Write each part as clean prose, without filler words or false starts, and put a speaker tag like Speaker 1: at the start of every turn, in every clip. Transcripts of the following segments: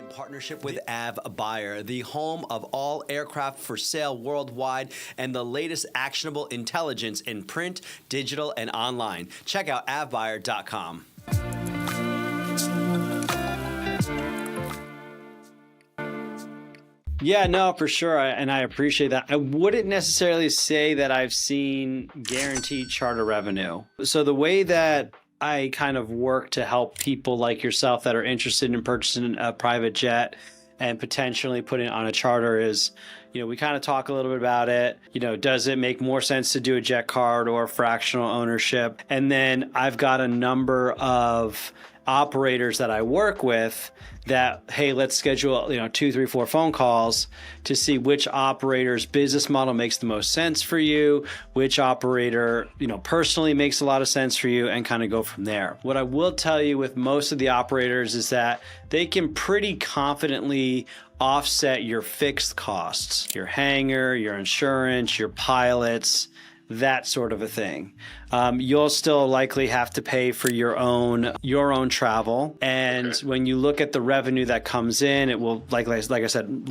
Speaker 1: In partnership with AvBuyer, the home of all aircraft for sale worldwide and the latest actionable intelligence in print, digital, and online. Check out avbuyer.com.
Speaker 2: Yeah, no, for sure. And I appreciate that. I wouldn't necessarily say that I've seen guaranteed charter revenue. So the way that I kind of work to help people like yourself that are interested in purchasing a private jet and potentially putting it on a charter is, we kind of talk a little bit about it. Does it make more sense to do a jet card or fractional ownership? And then I've got a number of operators that I work with that, hey, let's schedule, 2, 3, 4 phone calls to see which operator's business model makes the most sense for you, which operator, personally makes a lot of sense for you, and kind of go from there. What I will tell you with most of the operators is that they can pretty confidently offset your fixed costs, your hangar, your insurance, your pilots, that sort of a thing. You'll still likely have to pay for your own travel. And when you look at the revenue that comes in, it will like I said,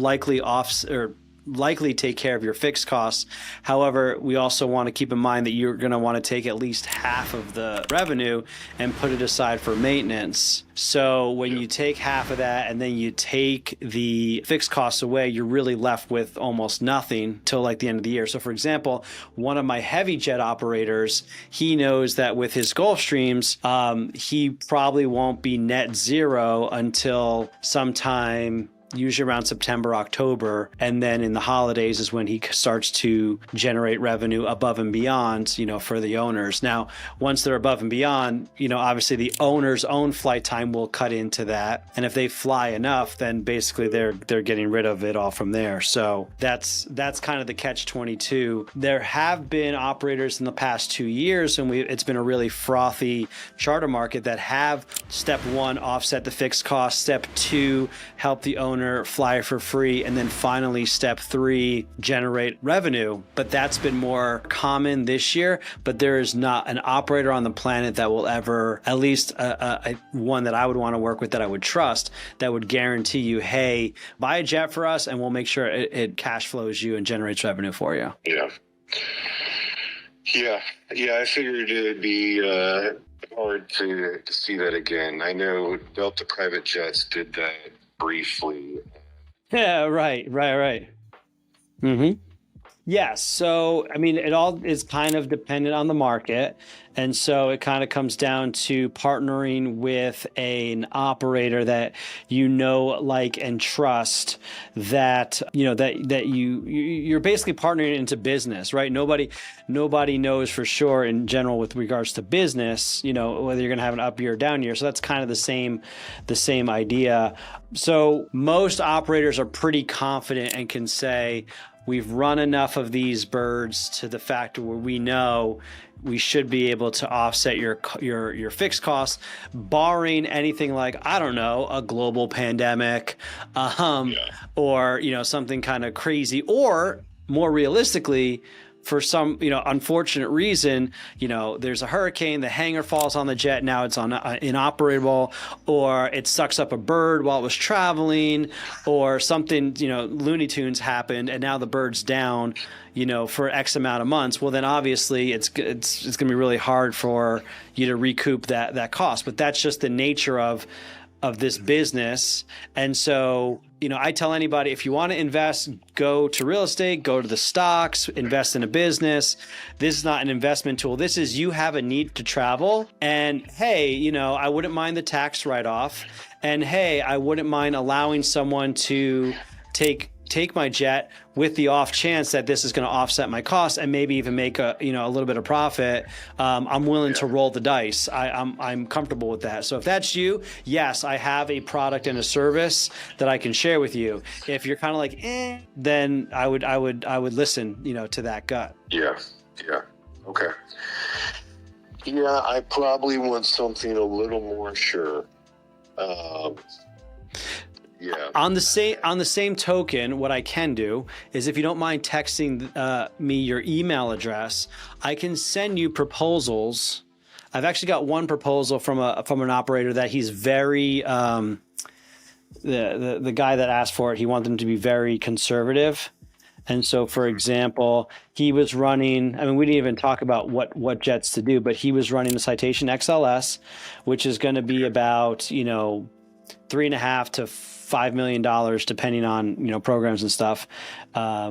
Speaker 2: likely take care of your fixed costs. However, we also want to keep in mind that you're going to want to take at least half of the revenue and put it aside for maintenance. So when you take half of that and then you take the fixed costs away, you're really left with almost nothing till like the end of the year. So for example, one of my heavy jet operators, he knows that with his Gulfstreams, he probably won't be net zero until sometime usually around September, October. And then in the holidays is when he starts to generate revenue above and beyond, for the owners. Now, once they're above and beyond, obviously the owner's own flight time will cut into that. And if they fly enough, then basically they're getting rid of it all from there. So that's kind of the catch-22. There have been operators in the past 2 years, and it's been a really frothy charter market that have step 1, offset the fixed cost, step 2, help the owner fly for free, and then finally step 3, generate revenue. But that's been more common this year. But there is not an operator on the planet that will ever, at least one that I would want to work with, that I would trust, that would guarantee you, hey, buy a jet for us and we'll make sure it cash flows you and generates revenue for you.
Speaker 3: Yeah, I figured it'd be hard to see that again. I know Delta Private Jets did that briefly.
Speaker 2: Yeah, right. Mm-hmm. Yes. So, it all is kind of dependent on the market. And so it kind of comes down to partnering with an operator that like and trust, that you're basically partnering into business, right? Nobody knows for sure in general with regards to business, whether you're going to have an up year or down year. So that's kind of the same idea. So most operators are pretty confident and can say, we've run enough of these birds to the factor where we know we should be able to offset your fixed costs, barring anything like, I don't know, a global pandemic, or something kind of crazy, or more realistically, for some, unfortunate reason, there's a hurricane, the hangar falls on the jet, now it's inoperable, or it sucks up a bird while it was traveling, or something, Looney Tunes happened and now the bird's down, for X amount of months. Well, then obviously it's going to be really hard for you to recoup that cost. But that's just the nature of this business. And so, I tell anybody, if you want to invest, go to real estate, go to the stocks, invest in a business. This is not an investment tool. This is, you have a need to travel, and hey, I wouldn't mind the tax write-off, and hey, I wouldn't mind allowing someone to take my jet with the off chance that this is going to offset my costs and maybe even make a little bit of profit. I'm willing to roll the dice. I'm comfortable with that. So if that's you, yes, I have a product and a service that I can share with you. If you're kind of like, then I would listen, to that gut.
Speaker 3: Yeah. Okay. Yeah, I probably want something a little more sure. Yeah.
Speaker 2: On the same token, what I can do is, if you don't mind texting me your email address, I can send you proposals. I've actually got one proposal from an operator that he's very the guy that asked for it, he wanted them to be very conservative. And so, for example, he was running, I mean, we didn't even talk about what jets to do, but he was running the Citation XLS, which is going to be about, $3.5 to $5 million, depending on, programs and stuff.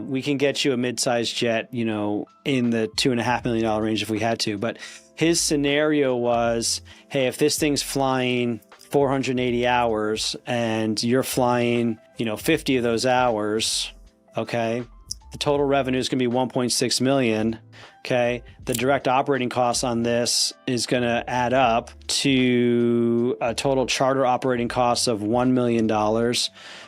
Speaker 2: We can get you a mid-sized jet, in the $2.5 million range if we had to. But his scenario was, hey, if this thing's flying 480 hours and you're flying, 50 of those hours, okay, the total revenue is going to be 1.6 million. Okay. The direct operating costs on this is going to add up to a total charter operating cost of $1 million.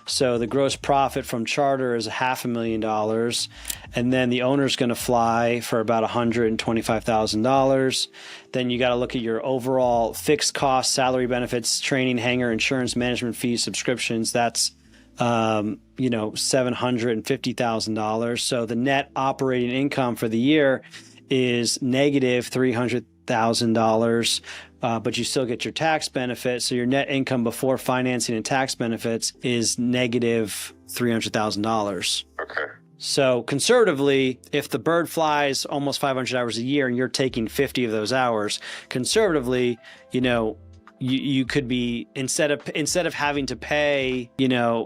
Speaker 2: So the gross profit from charter is $500,000. And then the owner's going to fly for about $125,000. Then you got to look at your overall fixed costs, salary, benefits, training, hangar, insurance, management fees, subscriptions. That's $750,000. So the net operating income for the year is negative $300,000, but you still get your tax benefit. So your net income before financing and tax benefits is negative $300,000.
Speaker 3: Okay.
Speaker 2: So conservatively, if the bird flies almost 500 hours a year and you're taking 50 of those hours, conservatively, you could be, instead of having to pay,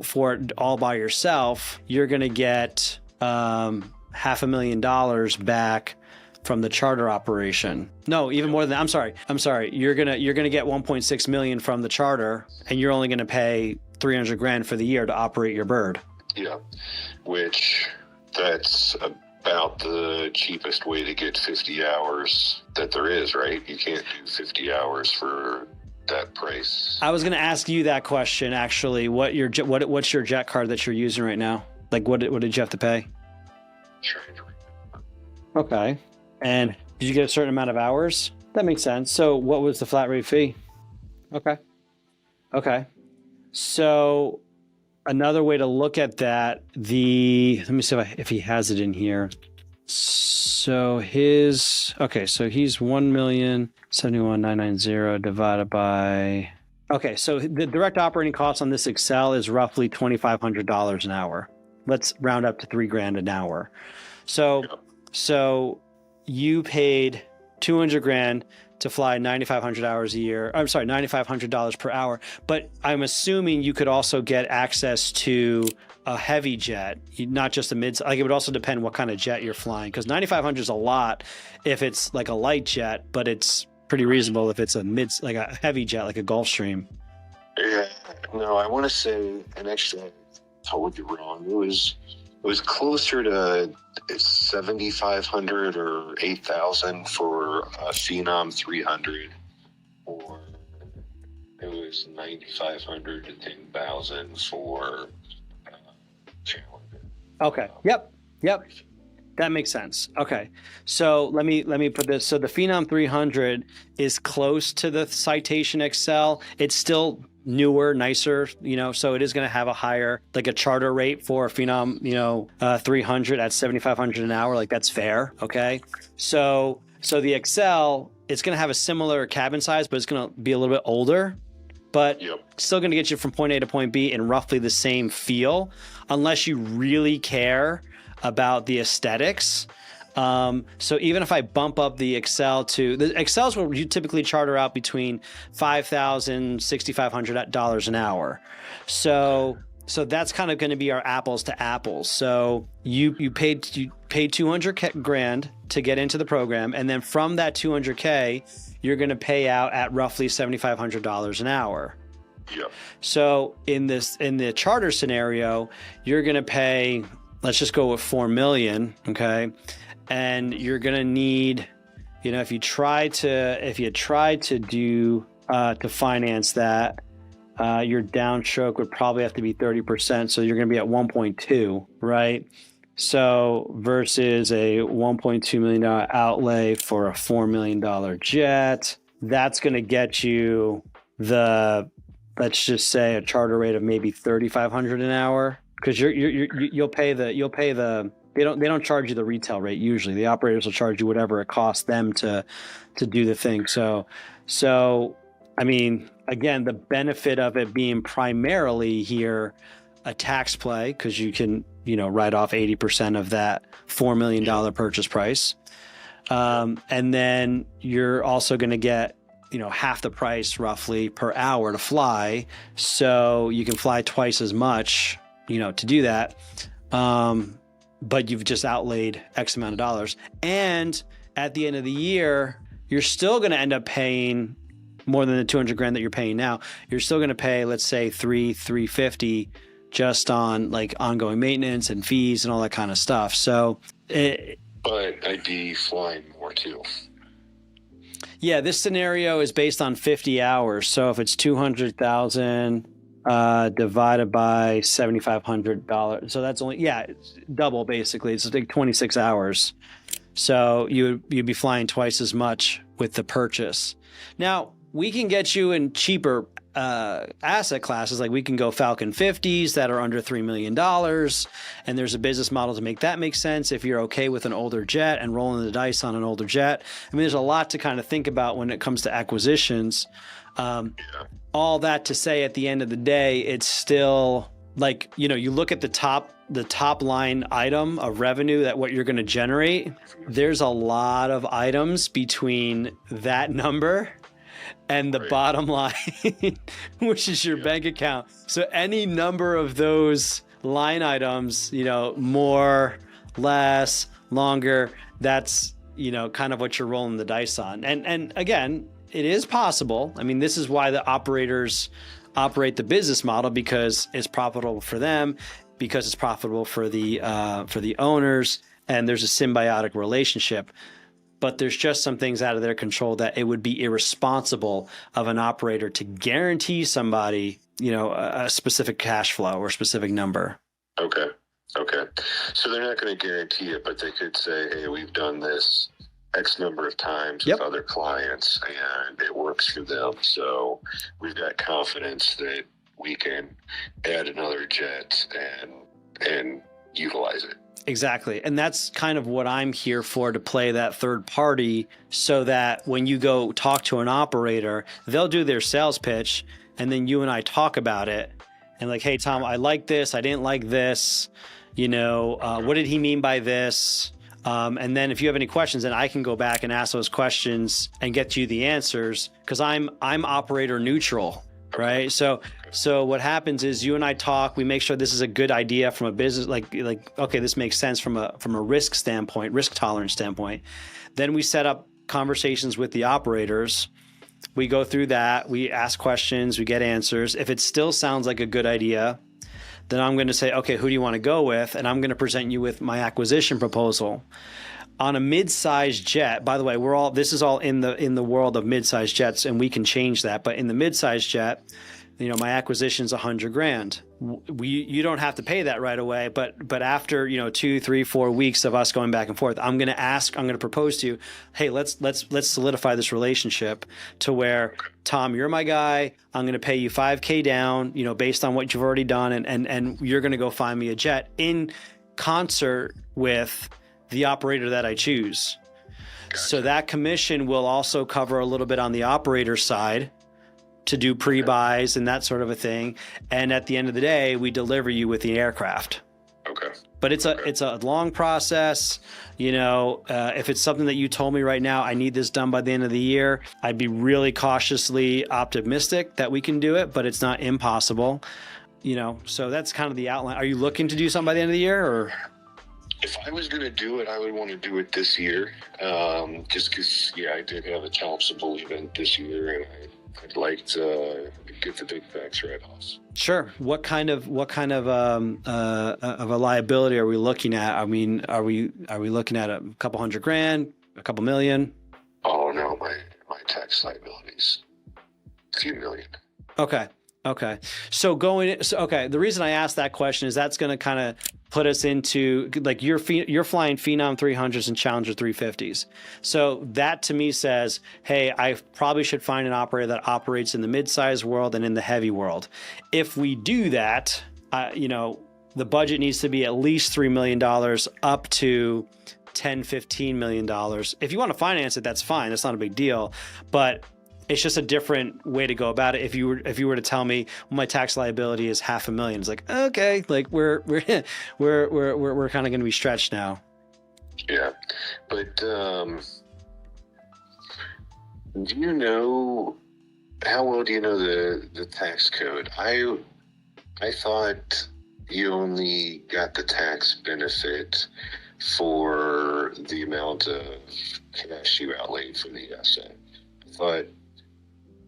Speaker 2: for it all by yourself, you're going to get $500,000 back from the charter operation. No, even more than that. I'm sorry. You're going to get 1.6 million from the charter, and you're only going to pay $300,000 for the year to operate your bird.
Speaker 3: Yeah, which that's about the cheapest way to get 50 hours that there is, right? You can't do 50 hours for that price.
Speaker 2: I was going to ask you that question, actually. What's your jet card that you're using right now? Like, what did you have to pay? Okay. And did you get a certain amount of hours? That makes sense. So what was the flat rate fee? Okay. So another way to look at that, let me see if he has it in here. So he's 1,071,990 divided by, okay, so the direct operating cost on this Excel is roughly $2,500 an hour. Let's round up to $3,000 an hour. So you paid $200,000 to fly 9,500 hours a year. I'm sorry, $9,500 per hour. But I'm assuming you could also get access to a heavy jet, not just a mid. Like, it would also depend what kind of jet you're flying, because 9,500 is a lot if it's like a light jet, but it's pretty reasonable if it's like a heavy jet, like a Gulfstream.
Speaker 3: Yeah, no, I want to say, and actually I told you wrong. It was closer to 7,500 or 8,000 for a Phenom 300, or it was 9,500 to 10,000 for Challenger.
Speaker 2: Okay. Yep. That makes sense. Okay. So let me put this. So the Phenom 300 is close to the Citation XL. It's still newer, nicer, so it is going to have a higher, like a charter rate for a Phenom, 300 at 7,500 an hour. Like, that's fair. Okay. So the XL, it's going to have a similar cabin size, but it's going to be a little bit older, but still going to get you from point A to point B in roughly the same feel, unless you really care about the aesthetics. So even if I bump up the Excel the Excels will you typically charter out between $5,000 and $6,500 an hour. So that's kind of going to be our apples to apples. So you paid $200,000 to get into the program, and then from that $200,000, you're going to pay out at roughly $7,500 an hour.
Speaker 3: Yep.
Speaker 2: So in the charter scenario, you're going to pay, let's just go with $4 million, okay? And you're going to need, if you try to do to finance that, your downstroke would probably have to be 30%. So you're going to be at 1.2, right? So versus a $1.2 million outlay for a $4 million jet, that's going to get you let's just say a charter rate of maybe $3,500 an hour, because you'll pay the. They don't charge you the retail rate usually. The operators will charge you whatever it costs them to do the thing. So I mean, again, the benefit of it being primarily here a tax play, because you can, write off 80% of that $4 million purchase price. And then you're also going to get, half the price roughly per hour to fly. So you can fly twice as much, to do that. But you've just outlaid X amount of dollars. And at the end of the year, you're still going to end up paying more than the 200 grand that you're paying now. You're still going to pay, let's say $350 just on like ongoing maintenance and fees and all that kind of stuff. So,
Speaker 3: but I'd be flying more too.
Speaker 2: Yeah, this scenario is based on 50 hours. So if it's 200,000 divided by $7,500, so that's only it's double basically. It's like 26 hours. So you'd be flying twice as much with the purchase. Now we can get you in cheaper asset classes, like we can go Falcon 50s that are under $3 million, and there's a business model to make that make sense if you're okay with an older jet and rolling the dice on an older jet. I mean, there's a lot to kind of think about when it comes to acquisitions. All that to say, at the end of the day, it's still like, you look at the top line item of revenue, that what you're going to generate, there's a lot of items between that number and the bottom line, which is your bank account. So any number of those line items, more, less, longer, that's, kind of what you're rolling the dice on. And again, it is possible. I mean, this is why the operators operate the business model, because it's profitable for them, because it's profitable for the owners, and there's a symbiotic relationship. But there's just some things out of their control that it would be irresponsible of an operator to guarantee somebody, a specific cash flow or specific number.
Speaker 3: Okay. So they're not going to guarantee it, but they could say, hey, we've done this X number of times with other clients and it works for them. So we've got confidence that we can add another jet and utilize it.
Speaker 2: Exactly. And that's kind of what I'm here for, to play that third party, so that when you go talk to an operator, they'll do their sales pitch, and then you and I talk about it. And like, hey, Tom, I like this. I didn't like this. What did he mean by this? And then if you have any questions, then I can go back and ask those questions and get you the answers, because I'm operator neutral. Right. So what happens is you and I talk, we make sure this is a good idea from a business, like, okay, this makes sense from a risk standpoint, risk tolerance standpoint. Then we set up conversations with the operators. We go through that. We ask questions, we get answers. If it still sounds like a good idea, then I'm going to say, okay, who do you want to go with? And I'm going to present you with my acquisition proposal. On a mid-sized jet, by the way, this is all in the world of mid-sized jets, and we can change that. But in the mid-sized jet, my acquisition's $100,000. You don't have to pay that right away, but after 2, 3, 4 weeks of us going back and forth, I'm going to propose to you, hey, let's solidify this relationship to where, Tom, you're my guy. I'm going to pay you $5,000 down, based on what you've already done, and you're going to go find me a jet in concert with the operator that I choose. Gotcha. So that commission will also cover a little bit on the operator side to do pre-buys and that sort of a thing. And at the end of the day, we deliver you with the aircraft.
Speaker 3: Okay.
Speaker 2: But it's a long process. If it's something that you told me right now, I need this done by the end of the year, I'd be really cautiously optimistic that we can do it, but it's not impossible. So that's kind of the outline. Are you looking to do something by the end of the year, or?
Speaker 3: If I was going to do it, I would want to do it this year. Just because, I did have a topsible event this year, and I'd like to get the big facts right off.
Speaker 2: Sure. What kind of a liability are we looking at? I mean, are we looking at a couple $100,000, a couple million?
Speaker 3: Oh no, my tax liabilities, a few million.
Speaker 2: Okay. So the reason I asked that question is that's going to kind of put us into, like, you're flying Phenom 300s and Challenger 350s. So that to me says, hey, I probably should find an operator that operates in the mid-size world and in the heavy world. If we do that, the budget needs to be at least $3 million up to $10, $15 million. If you want to finance it, that's fine. That's not a big deal. But It's just a different way to go about it. If you were to tell me, well, my tax liability is $500,000, it's like, okay, like we're kind of going to be stretched now.
Speaker 3: Yeah, but do you know, how well do you know the tax code? I thought you only got the tax benefit for the amount of cash you outlaid for the asset. I thought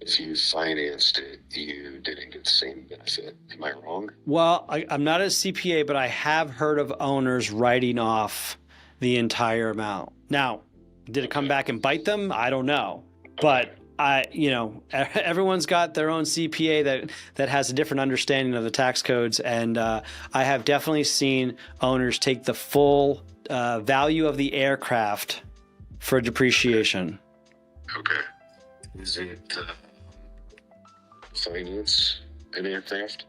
Speaker 3: if you financed it, you didn't get the same benefit. Am I wrong?
Speaker 2: Well, I'm not a CPA, but I have heard of owners writing off the entire amount. Now, did it come back and bite them? I don't know. But everyone's got their own CPA that has a different understanding of the tax codes. And I have definitely seen owners take the full value of the aircraft for depreciation.
Speaker 3: Okay. Is it finance an aircraft?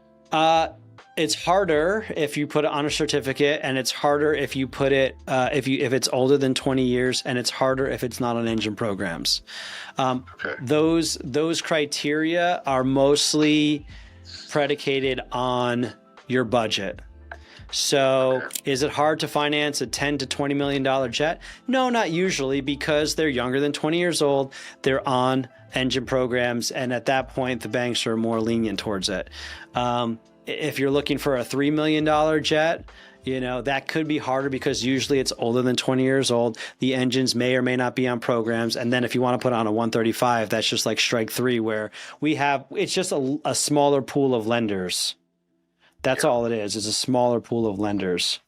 Speaker 2: It's harder if you put it on a certificate, and it's harder if you put it if it's older than 20 years, and it's harder if it's not on engine programs.
Speaker 3: Okay.
Speaker 2: Those criteria are mostly predicated on your budget. So is it hard to finance a $10 to $20 million jet? No, not usually, because they're younger than 20 years old. They're on engine programs, and at that point, the banks are more lenient towards it. If you're looking for a $3 million jet, that could be harder because usually it's older than 20 years old. The engines may or may not be on programs. And then if you want to put on a 135, that's just like strike three, where it's just a smaller pool of lenders. That's all it is. It's a smaller pool of lenders.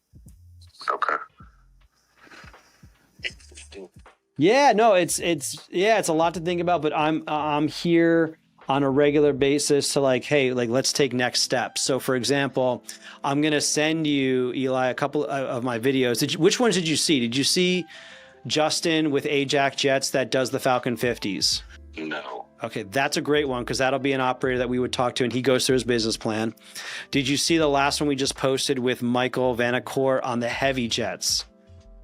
Speaker 3: Okay.
Speaker 2: Yeah, no, it's a lot to think about, but I'm here on a regular basis to let's take next steps. So for example, I'm going to send you, Eli, a couple of my videos. Which ones did you see? Did you see Justin with Ajax Jets that does the Falcon 50s?
Speaker 3: No.
Speaker 2: Okay, that's a great one because that'll be an operator that we would talk to, and he goes through his business plan. Did you see the last one we just posted with Michael Vanacore on the heavy jets?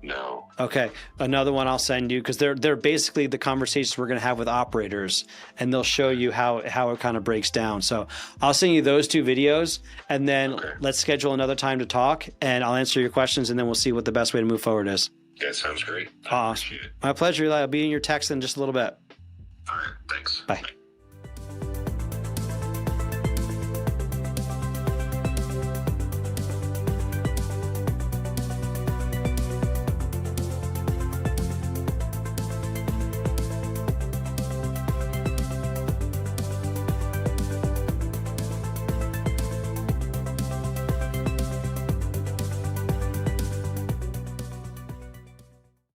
Speaker 3: No.
Speaker 2: Okay, another one I'll send you because they're basically the conversations we're going to have with operators, and they'll show you how it kind of breaks down. So I'll send you those two videos, and then let's schedule another time to talk, and I'll answer your questions, and then we'll see what the best way to move forward is.
Speaker 3: That sounds great.
Speaker 2: Awesome. My pleasure, Eli. I'll be in your text in just a little bit.
Speaker 3: All right. Thanks.
Speaker 2: Bye.